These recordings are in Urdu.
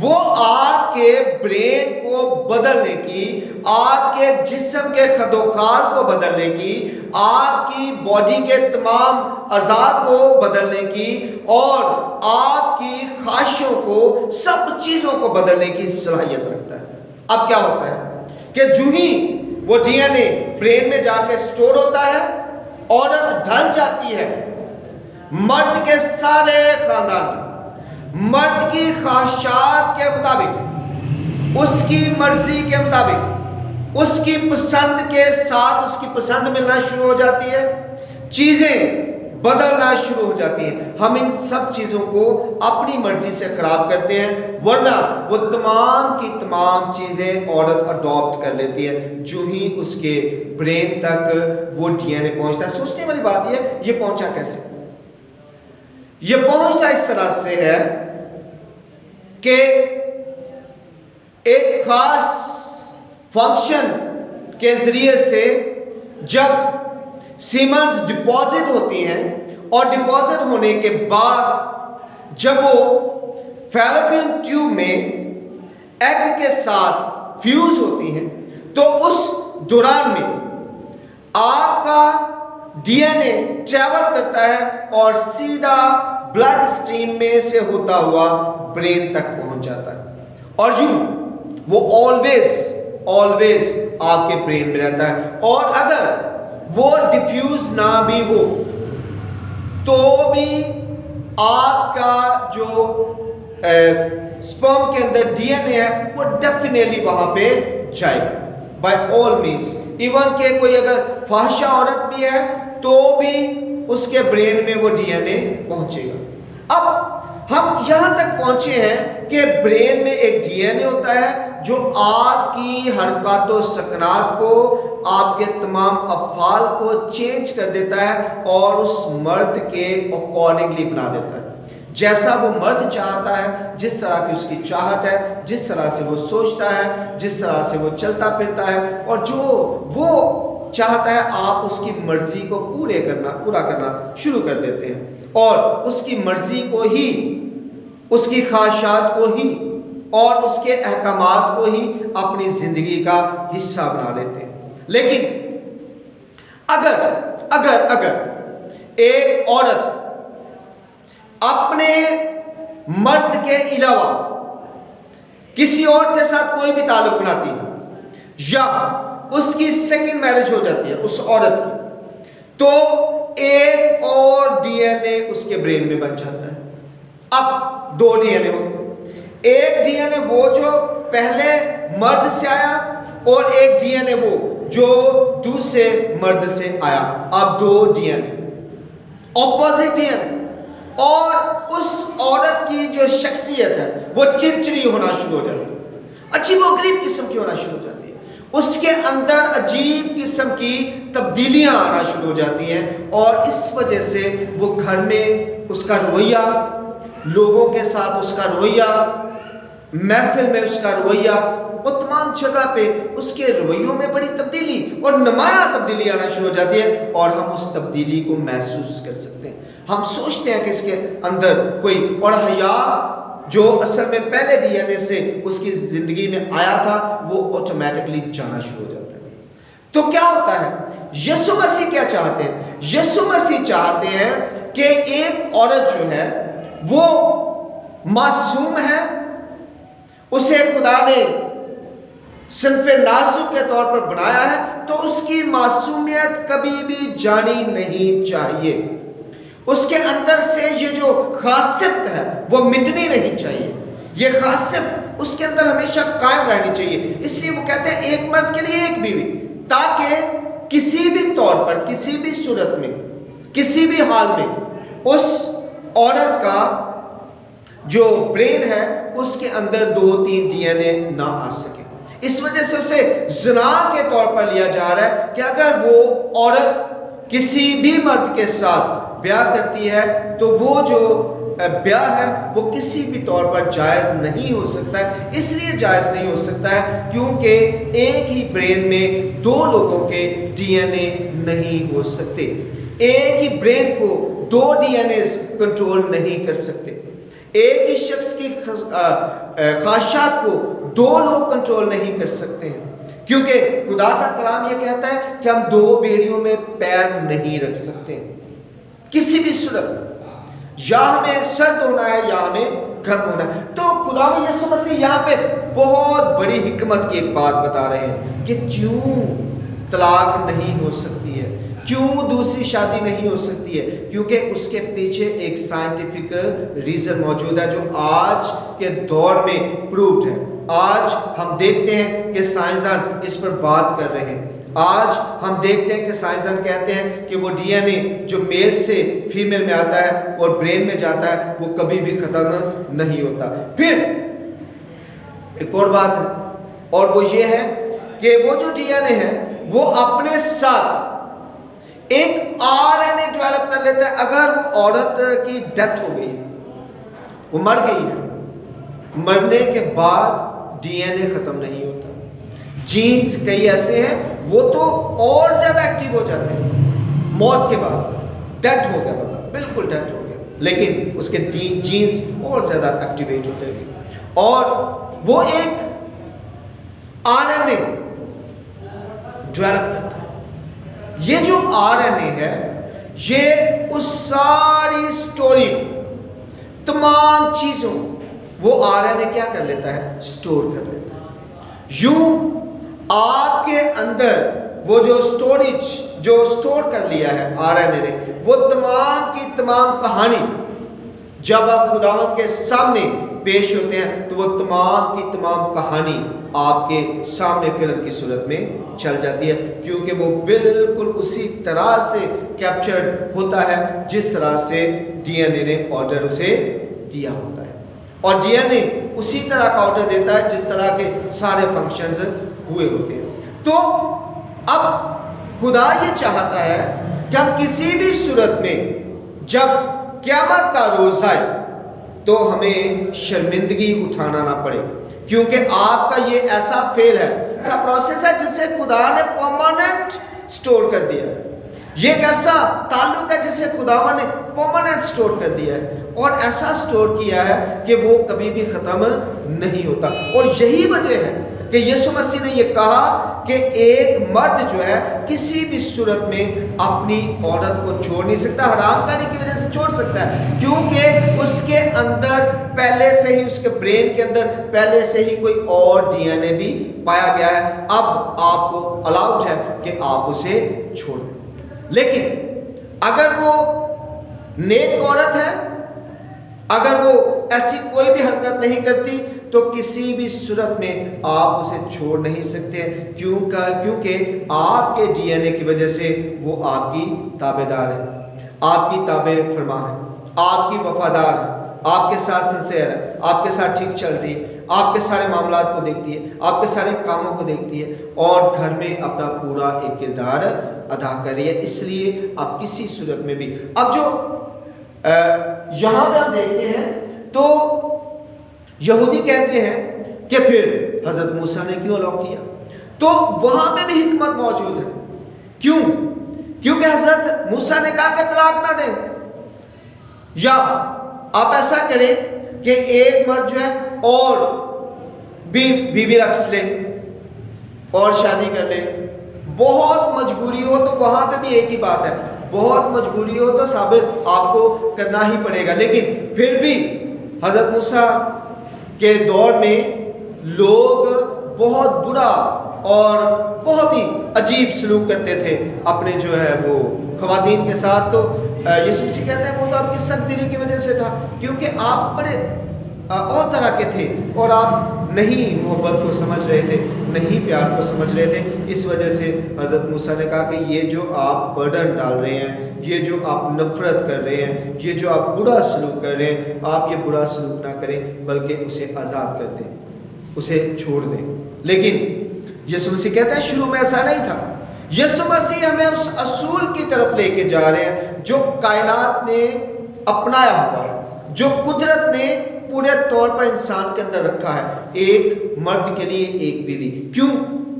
وہ آپ کے برین کو بدلنے کی، آپ کے جسم کے خدوخال کو بدلنے کی، آپ کی باڈی کے تمام اعضاء کو بدلنے کی اور آپ کی خواہشوں کو، سب چیزوں کو بدلنے کی صلاحیت رکھتا ہے۔ اب کیا ہوتا ہے کہ جو ہی وہ ڈی این اے برین میں جا کے سٹور ہوتا ہے، عورت ڈھل جاتی ہے، مرد کے سارے خاندان مرد کی خواہشات کے مطابق، اس کی مرضی کے مطابق، اس کی پسند کے ساتھ اس کی پسند ملنا شروع ہو جاتی ہے، چیزیں بدلنا شروع ہو جاتی ہیں۔ ہم ان سب چیزوں کو اپنی مرضی سے خراب کرتے ہیں، ورنہ وہ تمام کی تمام چیزیں عورت اڈاپٹ کر لیتی ہے جو ہی اس کے برین تک وہ ڈی این اے پہنچتا ہے۔ سوچنے والی بات یہ پہنچا کیسے؟ یہ پہنچتا اس طرح سے ہے کہ ایک خاص فنکشن کے ذریعے سے جب سیمنز ڈپازٹ ہوتی ہیں اور ڈپازٹ ہونے کے بعد جب وہ فیلوپین ٹیوب میں ایگ کے ساتھ فیوز ہوتی ہیں تو اس دوران میں آپ کا ڈی این اے ٹریول کرتا ہے اور سیدھا بلڈ سٹریم میں سے ہوتا ہوا برین تک پہنچ جاتا ہے، اور یوں وہ آلویز آپ کے برین میں رہتا ہے۔ اور اگر وہ ڈیفیوز نہ بھی ہو تو بھی آپ کا جو سپرم کے اندر ڈی این اے ہے وہ ڈیفینیٹلی وہاں پہ جائے گا بائی آل مینس، ایون کہ کوئی اگر فاحشہ عورت بھی ہے تو بھی اس کے برین میں وہ ڈی این اے پہنچے گا۔ اب ہم یہاں تک پہنچے ہیں کہ برین میں ایک ڈی این اے ہوتا ہے جو آپ کی حرکات و سکنات کو، آپ کے تمام افعال کو چینج کر دیتا ہے اور اس مرد کے اکارڈنگلی بنا دیتا ہے، جیسا وہ مرد چاہتا ہے، جس طرح کی اس کی چاہت ہے، جس طرح سے وہ سوچتا ہے، جس طرح سے وہ چلتا پھرتا ہے، اور جو وہ چاہتا ہے آپ اس کی مرضی کو پورا کرنا شروع کر دیتے ہیں اور اس کی مرضی کو ہی، اس کی خواہشات کو ہی اور اس کے احکامات کو ہی اپنی زندگی کا حصہ بنا لیتے ہیں۔ لیکن اگر ایک عورت اپنے مرد کے علاوہ کسی اور کے ساتھ کوئی بھی تعلق بناتی ہے یا اس کی سیکنڈ میرج ہو جاتی ہے اس عورت کی، تو ایک اور ڈی این اے اس کے برین میں بن جاتا ہے۔ اب دو ڈی این اے ہوتے ہیں، ایک ڈی این اے وہ جو پہلے مرد سے آیا اور ایک ڈی این اے وہ جو دوسرے مرد سے آیا۔ اب دو ڈی این اے اپوزٹ ڈی این اے، اور اس عورت کی جو شخصیت ہے وہ چڑچڑی ہونا شروع ہو جاتی ہے، عجیب و غریب قسم کی ہونا شروع ہو جاتی ہے، اس کے اندر عجیب قسم کی تبدیلیاں آنا شروع ہو جاتی ہیں، اور اس وجہ سے وہ گھر میں اس کا رویہ، لوگوں کے ساتھ اس کا رویہ، محفل میں اس کا رویہ، وہ تمام جگہ پہ اس کے رویوں میں بڑی تبدیلی اور نمایاں تبدیلی آنا شروع ہو جاتی ہے، اور ہم اس تبدیلی کو محسوس کر سکتے ہیں۔ ہم سوچتے ہیں کہ اس کے اندر کوئی، اور حیا جو اصل میں پہلے ڈی این اے سے اس کی زندگی میں آیا تھا وہ آٹومیٹکلی جانا شروع ہو جاتا ہے۔ تو کیا ہوتا ہے؟ یسوع مسیح کیا چاہتے ہیں؟ یسوع مسیح چاہتے ہیں کہ ایک عورت جو ہے وہ معصوم ہے، اسے خدا نے صنف ناسک کے طور پر بنایا ہے، تو اس کی معصومیت کبھی بھی جانی نہیں چاہیے، اس کے اندر سے یہ جو خاصیت ہے وہ مٹنی نہیں چاہیے، یہ خاصیت اس کے اندر ہمیشہ قائم رہنی چاہیے۔ اس لیے وہ کہتے ہیں ایک مرد کے لیے ایک بیوی، تاکہ کسی بھی طور پر، کسی بھی صورت میں، کسی بھی حال میں اس عورت کا جو برین ہے اس کے اندر 2-3 ڈی این اے نہ آ سکے۔ اس وجہ سے اسے زنا کے طور پر لیا جا رہا ہے کہ اگر وہ عورت کسی بھی مرد کے ساتھ بیاہ کرتی ہے تو وہ جو بیاہ ہے وہ کسی بھی طور پر جائز نہیں ہو سکتا ہے۔ اس لیے جائز نہیں ہو سکتا ہے کیونکہ ایک ہی برین میں 2 لوگوں کے ڈی این اے نہیں ہو سکتے، ایک ہی برین کو 2 ڈی این اے کنٹرول نہیں کر سکتے، ایک ہی شخص کی خواہشات کو دو لوگ کنٹرول نہیں کر سکتے ہیں، کیونکہ خدا کا کلام یہ کہتا ہے کہ ہم دو بیڑیوں میں پیر نہیں رکھ سکتے کسی بھی صورت میں، یا ہمیں سرد ہونا ہے یا ہمیں گرم ہونا ہے۔ تو خدا یسوع مسیح یہاں پہ بہت بڑی حکمت کی ایک بات بتا رہے ہیں کہ کیوں طلاق نہیں ہو سکتی ہے، کیوں دوسری شادی نہیں ہو سکتی ہے، کیونکہ اس کے پیچھے ایک سائنٹیفک ریزن موجود ہے جو آج کے دور میں پروفڈ ہے۔ آج ہم دیکھتے ہیں کہ سائنسدان اس پر بات کر رہے ہیں، آج ہم دیکھتے ہیں کہ سائنسدان کہتے ہیں کہ وہ ڈی این اے جو میل سے فیمیل میں آتا ہے اور برین میں جاتا ہے وہ کبھی بھی ختم نہیں ہوتا۔ پھر ایک اور بات ہے، اور وہ یہ ہے کہ وہ جو ڈی این اے ہے وہ اپنے ساتھ ایک آر این اے ڈیولپ کر لیتا ہے۔ اگر وہ عورت کی ڈیتھ ہو گئی، وہ مر گئی ہے، مرنے کے بعد ڈی این اے ختم نہیں ہوتا۔ جینز کئی ایسے ہیں وہ تو اور زیادہ ایکٹیو ہو جاتے ہیں موت کے بعد، ڈیتھ ہو گیا بندہ، بالکل ڈیتھ ہو گیا، لیکن اس کے جینز اور زیادہ ایکٹیویٹ ہوتے ہیں اور وہ ایک آر این اے ڈیولپ کرتا ہے۔ یہ جو آر این اے ہے یہ اس ساری سٹوری تمام چیزوں وہ آر این اے کیا کر لیتا ہے، سٹور کر لیتا ہے۔ یوں آپ کے اندر وہ جو سٹوریج جو سٹور کر لیا ہے آر این اے نے، وہ تمام کی تمام کہانی جب آپ خداوند کے سامنے پیش ہوتے ہیں تو وہ تمام کی تمام کہانی آپ کے سامنے فلم کی صورت میں چل جاتی ہے، کیونکہ وہ بالکل اسی طرح سے کیپچرڈ ہوتا ہے جس طرح سے ڈی این اے نے آرڈر اسے دیا ہوتا ہے، اور ڈی این اے اسی طرح کا آرڈر دیتا ہے جس طرح کے سارے فنکشنز ہوئے ہوتے ہیں۔ تو اب خدا یہ چاہتا ہے کہ ہم کسی بھی صورت میں جب قیامت کا روز آئے تو ہمیں شرمندگی اٹھانا نہ پڑے، کیونکہ آپ کا یہ ایسا فیل ہے، ایسا پروسیس ہے جسے خدا نے پرماننٹ سٹور کر دیا ہے، یہ ایک ایسا تعلق ہے جسے خداوند نے پرماننٹ سٹور کر دیا ہے اور ایسا سٹور کیا ہے کہ وہ کبھی بھی ختم نہیں ہوتا۔ اور یہی وجہ ہے کہ یسوع مسیح نے یہ کہا کہ ایک مرد جو ہے کسی بھی صورت میں اپنی عورت کو چھوڑ نہیں سکتا، حرام کاری کی وجہ سے چھوڑ سکتا ہے کیونکہ اس کے اندر پہلے سے ہی، اس کے برین کے اندر پہلے سے ہی کوئی اور ڈی این اے بھی پایا گیا ہے۔ اب آپ کو الاؤڈ ہے کہ آپ اسے چھوڑ دیں، لیکن اگر وہ نیک عورت ہے، اگر وہ ایسی کوئی بھی حرکت نہیں کرتی تو کسی بھی صورت میں آپ اسے چھوڑ نہیں سکتے، کیونکہ آپ کے ڈی این اے کی وجہ سے وہ آپ کی تابع دار ہے، آپ کی تابع فرما ہے، آپ کی وفادار ہے، آپ کے ساتھ سنسیئر ہے، آپ کے ساتھ ٹھیک چل رہی ہے، آپ کے سارے معاملات کو دیکھتی ہے، آپ کے سارے کاموں کو دیکھتی ہے اور گھر میں اپنا پورا ایک کردار ادا کر رہی ہے۔ اس لیے آپ کسی صورت میں بھی، اب جو یہاں پہ ہم دیکھتے ہیں تو یہودی کہتے ہیں کہ پھر حضرت موسیٰ نے کیوں الاؤ کیا، تو وہاں پہ بھی حکمت موجود ہے۔ کیوں؟ کیونکہ حضرت موسیٰ نے کہا کہ طلاق نہ دیں، یا آپ ایسا کریں کہ ایک مرد جو ہے اور بھی بیوی رکھ لے اور شادی کر لے، بہت مجبوری ہو تو وہاں پہ بھی ایک ہی بات ہے، بہت مجبوری ہو تو ثابت آپ کو کرنا ہی پڑے گا۔ لیکن پھر بھی حضرت موسیٰ کے دور میں لوگ بہت برا اور بہت ہی عجیب سلوک کرتے تھے اپنے جو ہے وہ خواتین کے ساتھ۔ تو یسوع مسیح کہتے ہیں وہ تو آپ کی سخت دلی کی وجہ سے تھا، کیونکہ آپ بڑے اور طرح کے تھے اور آپ نہیں محبت کو سمجھ رہے تھے، نہیں پیار کو سمجھ رہے تھے۔ اس وجہ سے حضرت موسیٰ نے کہا کہ یہ جو آپ برڈن ڈال رہے ہیں، یہ جو آپ نفرت کر رہے ہیں، یہ جو آپ برا سلوک کر رہے ہیں، آپ یہ برا سلوک نہ کریں بلکہ اسے آزاد کر دیں، اسے چھوڑ دیں۔ لیکن یسوع مسیح کہتے ہیں شروع میں ایسا نہیں تھا۔ یسوع مسیح ہمیں اس اصول کی طرف لے کے جا رہے ہیں جو کائنات نے اپنایا ہوا ہے، جو قدرت نے پورے طور پر انسان کے اندر رکھا ہے، ایک مرد کے لیے ایک بیوی۔ کیوں؟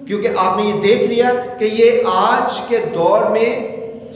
کیونکہ آپ نے یہ دیکھ لیا کہ یہ آج کے دور میں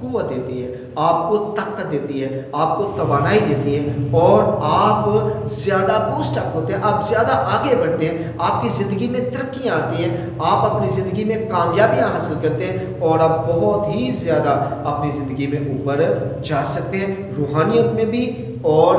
قوت دیتی ہے، آپ کو طاقت دیتی ہے، آپ کو توانائی دیتی ہے، اور آپ زیادہ بوسٹ اپ ہوتے ہیں، آپ زیادہ آگے بڑھتے ہیں، آپ کی زندگی میں ترقیاں آتی ہیں، آپ اپنی زندگی میں کامیابیاں حاصل کرتے ہیں، اور آپ بہت ہی زیادہ اپنی زندگی میں اوپر جا سکتے ہیں، روحانیت میں بھی اور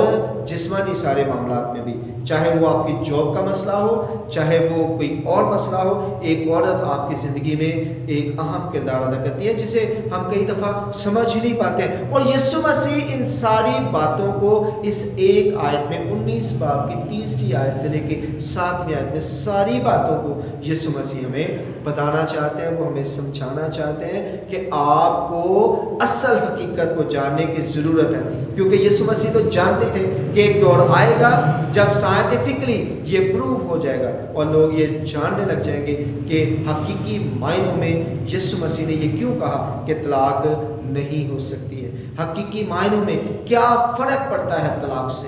جسمانی سارے معاملات میں بھی، چاہے وہ آپ کی جاب کا مسئلہ ہو، چاہے وہ کوئی اور مسئلہ ہو۔ ایک عورت آپ کی زندگی میں ایک اہم کردار ادا کرتی ہے جسے ہم کئی دفعہ سمجھ ہی نہیں پاتے ہیں، اور یسوع مسیح ان ساری باتوں کو اس ایک آیت میں 19 باب کی 30 آیت سے لے کے 7ویں آیت میں ساری باتوں کو یسوع مسیح ہمیں بتانا چاہتے ہیں، وہ ہمیں سمجھانا چاہتے ہیں کہ آپ کو اصل حقیقت کو جاننے کی ضرورت ہے، کیونکہ یسوع مسیح تو جانتے تھے کہ ایک دور آئے گا جب سائنٹیفکلی یہ پروو ہو جائے گا اور لوگ یہ جاننے لگ جائیں گے کہ حقیقی معنوں میں یسوع مسیح نے یہ کیوں کہا کہ طلاق نہیں ہو سکتی ہے، حقیقی معنوں میں کیا فرق پڑتا ہے طلاق سے،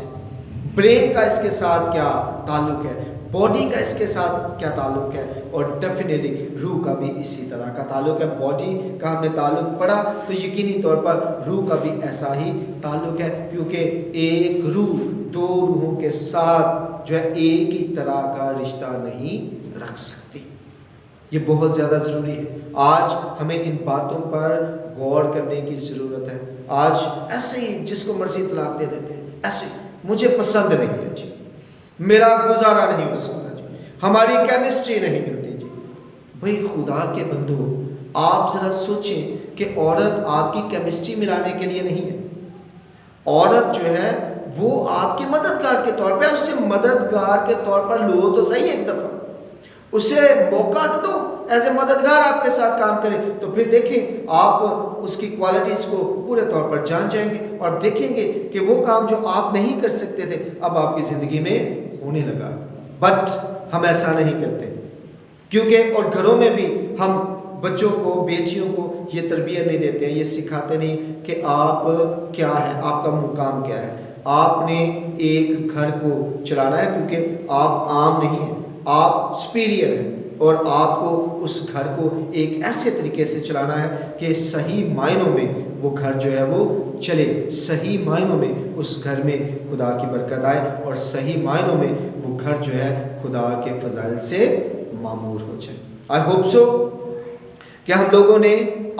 برین کا اس کے ساتھ کیا تعلق ہے، باڈی کا اس کے ساتھ کیا تعلق ہے، اور ڈیفینیٹلی روح کا بھی اسی طرح کا تعلق ہے۔ باڈی کا ہم نے تعلق پڑھا تو یقینی طور پر روح کا بھی ایسا ہی تعلق ہے، کیونکہ ایک روح دو روحوں کے ساتھ جو ہے ایک ہی طرح کا رشتہ نہیں رکھ سکتی۔ یہ بہت زیادہ ضروری ہے، آج ہمیں ان باتوں پر غور کرنے کی ضرورت ہے۔ آج ایسے ہی جس کو مرضی طلاق دے دیتے ہیں، ایسے مجھے پسند نہیں ہے جی، میرا گزارا نہیں ہو سکتا جی، ہماری کیمسٹری نہیں ملتی جی۔ بھئی خدا کے بندو، آپ ذرا سوچیں کہ عورت آپ کی کیمسٹری ملانے کے لیے نہیں ہے، عورت جو ہے وہ آپ کے مددگار کے طور پہ، اس سے مددگار کے طور پر لو تو صحیح ایک دفعہ، اسے موقع تو دو ایز اے مددگار آپ کے ساتھ کام کرے، تو پھر دیکھیں آپ اس کی کوالٹیز کو پورے طور پر جان جائیں گے اور دیکھیں گے کہ وہ کام جو آپ نہیں کر سکتے تھے اب آپ کی زندگی میں ہونے لگا۔ بٹ ہم ایسا نہیں کرتے، کیونکہ اور گھروں میں بھی ہم بچوں کو، بیٹیوں کو یہ تربیت نہیں دیتے ہیں، یہ سکھاتے نہیں کہ آپ کیا ہیں، آپ کا مقام کیا ہے۔ آپ نے ایک گھر کو چلانا ہے، کیونکہ آپ عام نہیں ہیں، آپ سپیریئر ہیں، اور آپ کو اس گھر کو ایک ایسے طریقے سے چلانا ہے کہ صحیح معنوں میں وہ گھر جو ہے وہ چلے، صحیح معنوں میں اس گھر میں خدا کی برکت آئے، اور صحیح معنوں میں وہ گھر جو ہے خدا کے فضائل سے معمور ہو جائے۔ آئی ہوپ سو کہ ہم لوگوں نے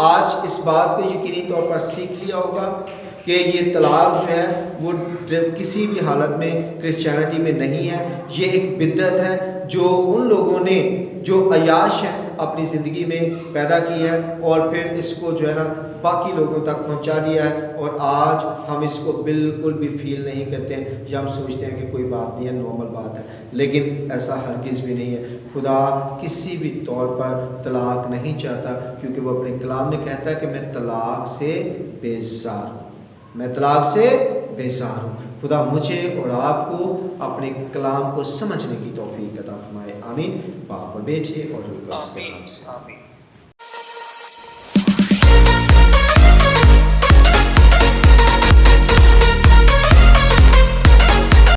آج اس بات کو یقینی طور پر سیکھ لیا ہوگا کہ یہ طلاق جو ہے وہ کسی بھی حالت میں کرسچینٹی میں نہیں ہے، یہ ایک بدعت ہے جو ان لوگوں نے جو عیاش ہیں اپنی زندگی میں پیدا کی ہے، اور پھر اس کو جو ہے نا باقی لوگوں تک پہنچا دیا ہے، اور آج ہم اس کو بالکل بھی فیل نہیں کرتے ہیں، یا ہم سوچتے ہیں کہ کوئی بات نہیں ہے، نارمل بات ہے، لیکن ایسا ہرگز بھی نہیں ہے۔ خدا کسی بھی طور پر طلاق نہیں چاہتا، کیونکہ وہ اپنے کلام میں کہتا ہے کہ میں طلاق سے بیزار ہوں، میں طلاق سے بیزار ہوں۔ خدا مجھے اور آپ کو اپنے کلام کو سمجھنے کی توفیق عطا فرمائے، آمین۔ باپ اور بیٹے اور روح القدس کے نام سے آمین۔